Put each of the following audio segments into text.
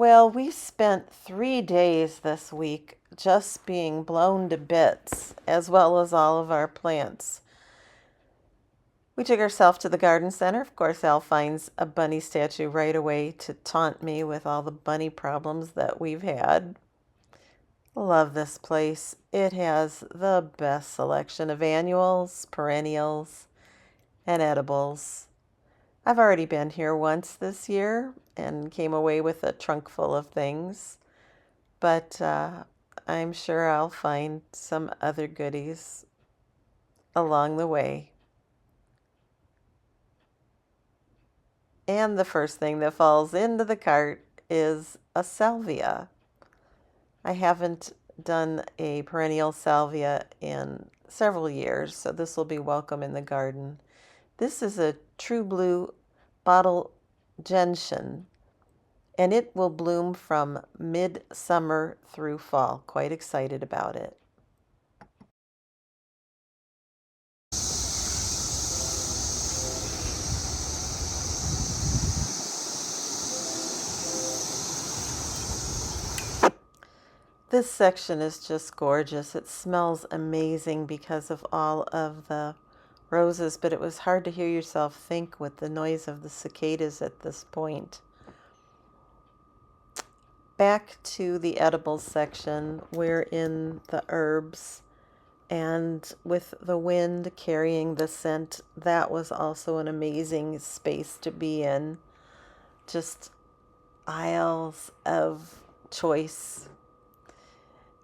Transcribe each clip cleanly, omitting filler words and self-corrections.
Well, we spent 3 days this week just being blown to bits, as well as all of our plants. We took ourselves to the garden center. Of course, Al finds a bunny statue right away to taunt me with all the bunny problems that we've had. Love this place. It has the best selection of annuals, perennials, and edibles. I've already been here once this year and came away with a trunk full of things, but I'm sure I'll find some other goodies along the way. And the first thing that falls into the cart is a salvia. I haven't done a perennial salvia in several years, so this will be welcome in the garden. This is a true blue bottle gentian, and it will bloom from midsummer through fall. Quite excited about it. This section is just gorgeous. It smells amazing because of all of the roses, but it was hard to hear yourself think with the noise of the cicadas at this point. Back to the edibles section, we're in the herbs, and with the wind carrying the scent, that was also an amazing space to be in. Just aisles of choice.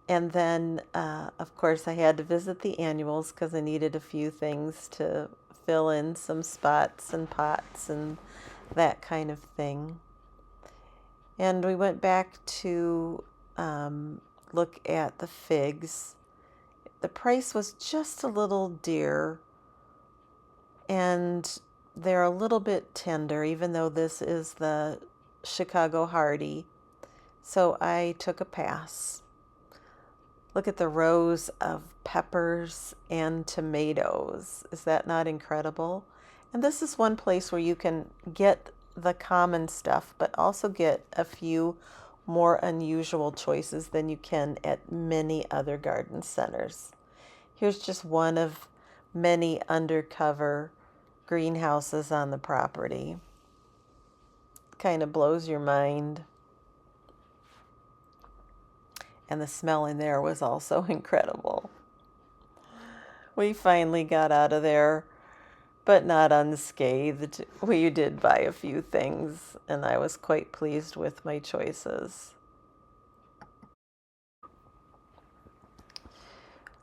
And then, of course, I had to visit the annuals because I needed a few things to fill in some spots and pots and that kind of thing. And we went back to look at the figs. The price was just a little dear, and they're a little bit tender, even though this is the Chicago Hardy. So I took a pass. Look at the rows of peppers and tomatoes. Is that not incredible? And this is one place where you can get the common stuff, but also get a few more unusual choices than you can at many other garden centers. Here's just one of many undercover greenhouses on the property. Kind of blows your mind. And the smell in there was also incredible. We finally got out of there, but not unscathed. We did buy a few things, and I was quite pleased with my choices.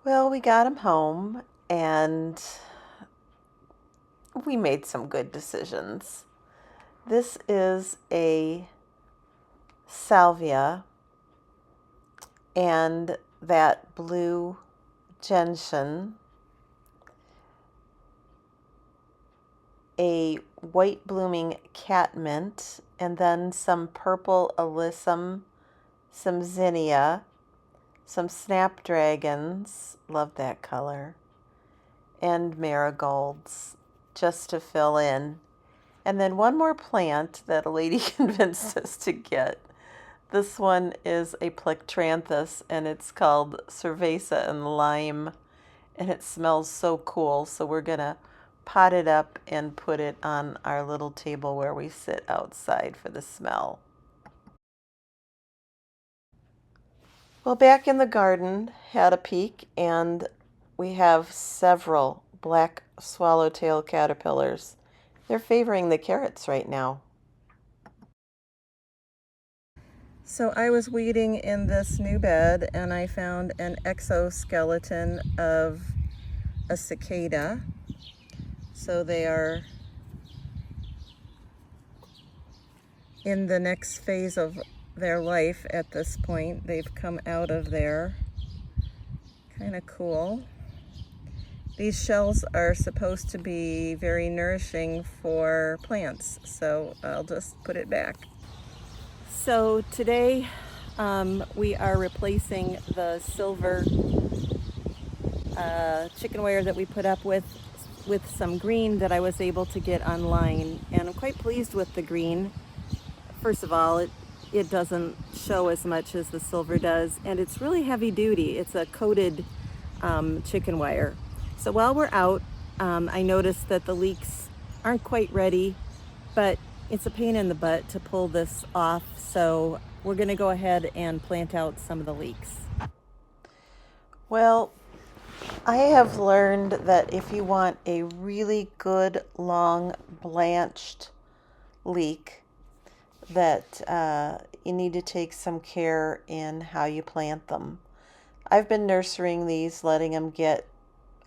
Well, we got them home, and we made some good decisions. This is a salvia, and that blue gentian, a white blooming catmint, and then some purple alyssum, some zinnia, some snapdragons, love that color, and marigolds, just to fill in. And then one more plant that a lady convinced us to get. This one is a plectranthus, and it's called cerveza and lime, and it smells so cool. So we're going to pot it up and put it on our little table where we sit outside for the smell. Well, back in the garden, had a peek, and we have several black swallowtail caterpillars. They're favoring the carrots right now. So I was weeding in this new bed, and I found an exoskeleton of a cicada. So they are in the next phase of their life at this point. They've come out of there. Kind of cool. These shells are supposed to be very nourishing for plants, so I'll just put it back. So today we are replacing the silver chicken wire that we put up with some green that I was able to get online, and I'm quite pleased with the green. First of all, it doesn't show as much as the silver does, and it's really heavy duty. It's a coated chicken wire. So while we're out, I noticed that the leeks aren't quite ready, but it's a pain in the butt to pull this off, so we're going to go ahead and plant out some of the leeks. Well, I have learned that if you want a really good long blanched leek, that you need to take some care in how you plant them. I've been nurturing these, letting them get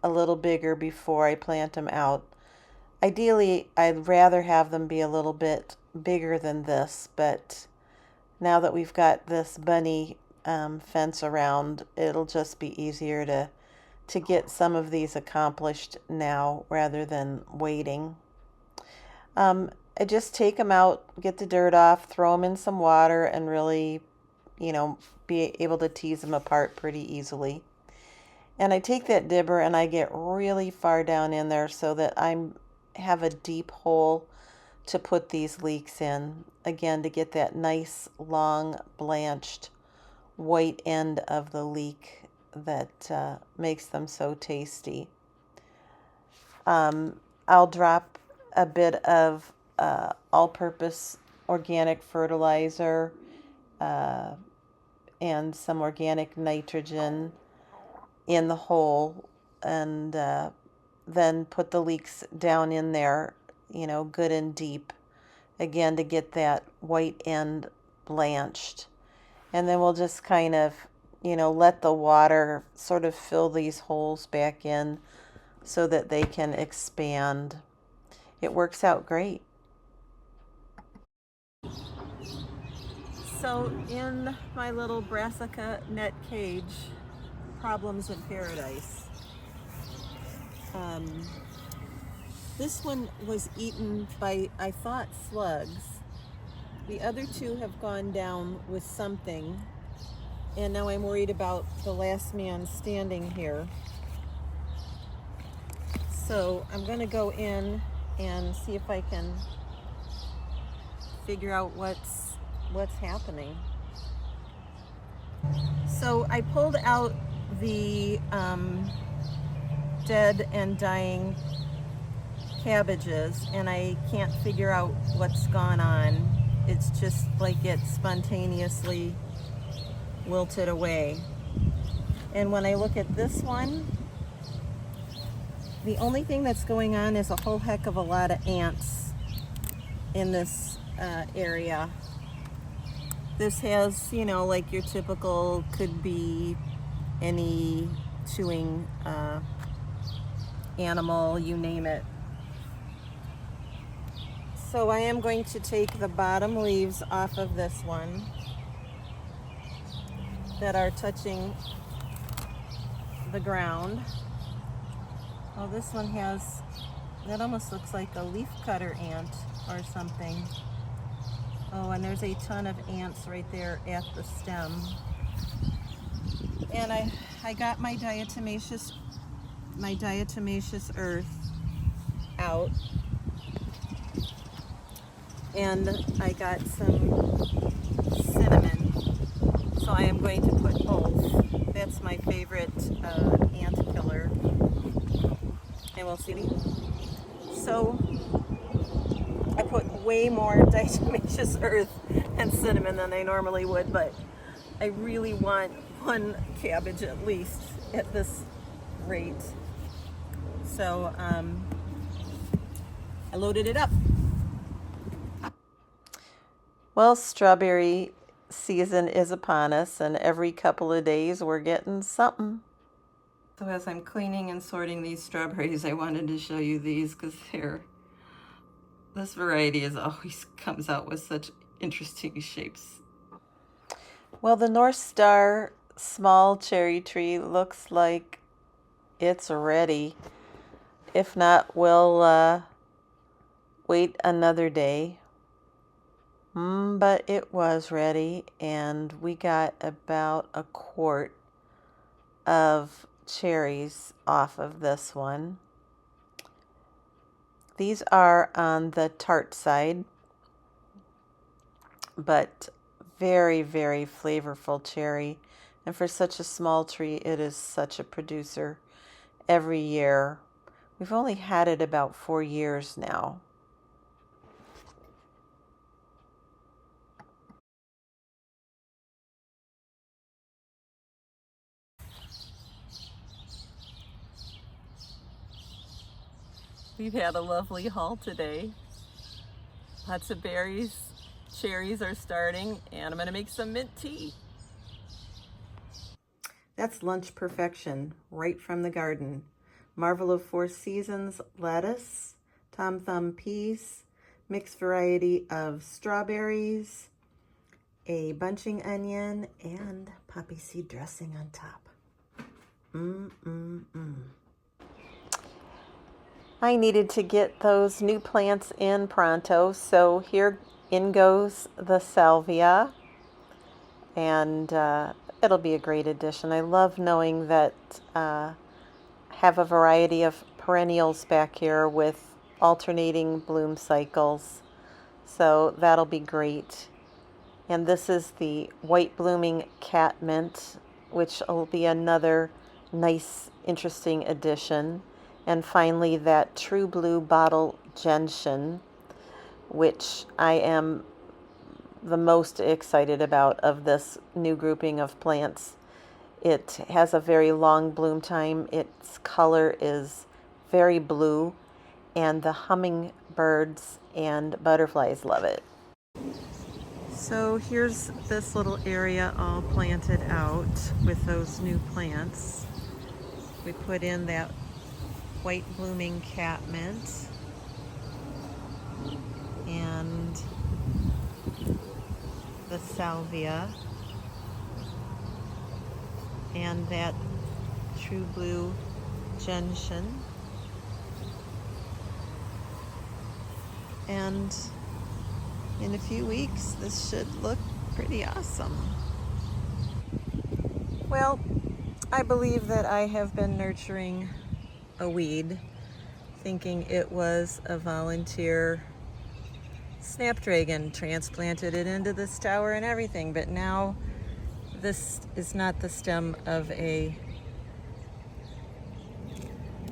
a little bigger before I plant them out. Ideally, I'd rather have them be a little bit bigger than this, but now that we've got this bunny fence around, it'll just be easier to get some of these accomplished now rather than waiting. I just take them out, get the dirt off, throw them in some water, and really, be able to tease them apart pretty easily. And I take that dibber and I get really far down in there so that I have a deep hole to put these leeks in. Again, to get that nice, long, blanched white end of the leek that makes them so tasty. I'll drop a bit of all-purpose organic fertilizer and some organic nitrogen in the hole, and then put the leeks down in there, good and deep, again to get that white end blanched. And then we'll just kind of, let the water sort of fill these holes back in so that they can expand. It works out great. So in my little brassica net cage, problems in paradise, this one was eaten by, I thought, slugs. The other two have gone down with something, and now I'm worried about the last man standing here. So I'm going to go in and see if I can figure out what's happening. So I pulled out the dead and dying cabbages, and I can't figure out what's gone on. It's just like it spontaneously wilted away. And when I look at this one, the only thing that's going on is a whole heck of a lot of ants in this area. This has, like your typical, could be any chewing animal, you name it. So I am going to take the bottom leaves off of this one that are touching the ground. Oh, this one has, that almost looks like a leaf cutter ant or something. Oh, and there's a ton of ants right there at the stem. And I got my diatomaceous earth out. And I got some cinnamon. So I am going to put both. That's my favorite ant killer. And we'll see. So I put way more diatomaceous earth and cinnamon than I normally would, but I really want one cabbage at least at this rate. So I loaded it up. Well, strawberry season is upon us, and every couple of days we're getting something. So as I'm cleaning and sorting these strawberries, I wanted to show you these because this variety always comes out with such interesting shapes. Well, the North Star small cherry tree looks like it's ready. If not, we'll wait another day. But it was ready, and we got about a quart of cherries off of this one. These are on the tart side, but very, very flavorful cherry. And for such a small tree, it is such a producer every year. We've only had it about 4 years now. We've had a lovely haul today. Lots of berries, cherries are starting, and I'm gonna make some mint tea. That's lunch perfection, right from the garden. Marvel of Four Seasons lettuce, Tom Thumb peas, mixed variety of strawberries, a bunching onion, and poppy seed dressing on top. I needed to get those new plants in pronto, so here in goes the salvia, and it'll be a great addition. I love knowing that have a variety of perennials back here with alternating bloom cycles, so that'll be great. And this is the white blooming catmint, which will be another nice, interesting addition. And finally, that true blue bottle gentian, which I am the most excited about of this new grouping of plants. It has a very long bloom time. Its color is very blue, and the hummingbirds and butterflies love it. So here's this little area all planted out with those new plants. We put in that white blooming catmint and the salvia and that true blue gentian, and in a few weeks this should look pretty awesome. Well, I believe that I have been nurturing a weed, thinking it was a volunteer snapdragon, transplanted it into this tower and everything, but now this is not the stem of a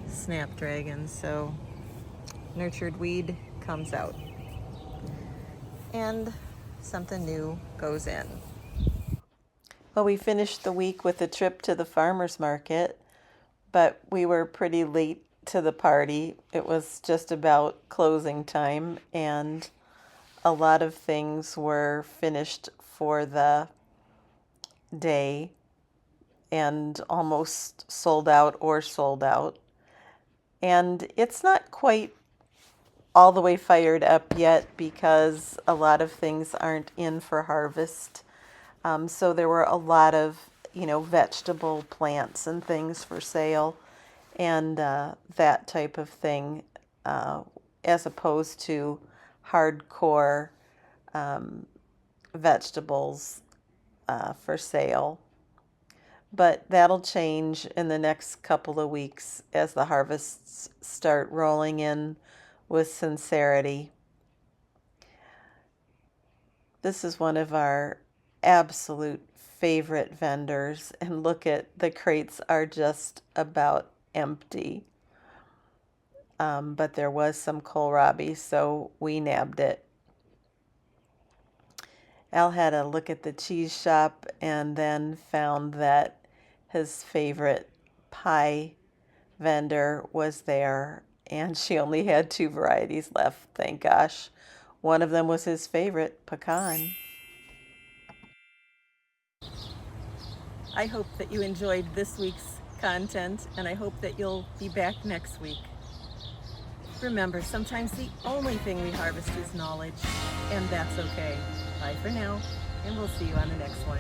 snapdragon, so nurtured weed comes out and something new goes in. Well, we finished the week with a trip to the farmer's market, but we were pretty late to the party. It was just about closing time, and a lot of things were finished for the day and almost sold out or sold out. And it's not quite all the way fired up yet because a lot of things aren't in for harvest. So there were a lot of, vegetable plants and things for sale and that type of thing, as opposed to hardcore vegetables for sale. But that'll change in the next couple of weeks as the harvests start rolling in with sincerity. This is one of our absolute favorite vendors, and look at the crates are just about empty. But there was some kohlrabi, so we nabbed it. Al had a look at the cheese shop and then found that his favorite pie vendor was there, and she only had 2 varieties left, thank gosh. One of them was his favorite, pecan. I hope that you enjoyed this week's content, and I hope that you'll be back next week. Remember, sometimes the only thing we harvest is knowledge, and that's okay. Bye for now, and we'll see you on the next one.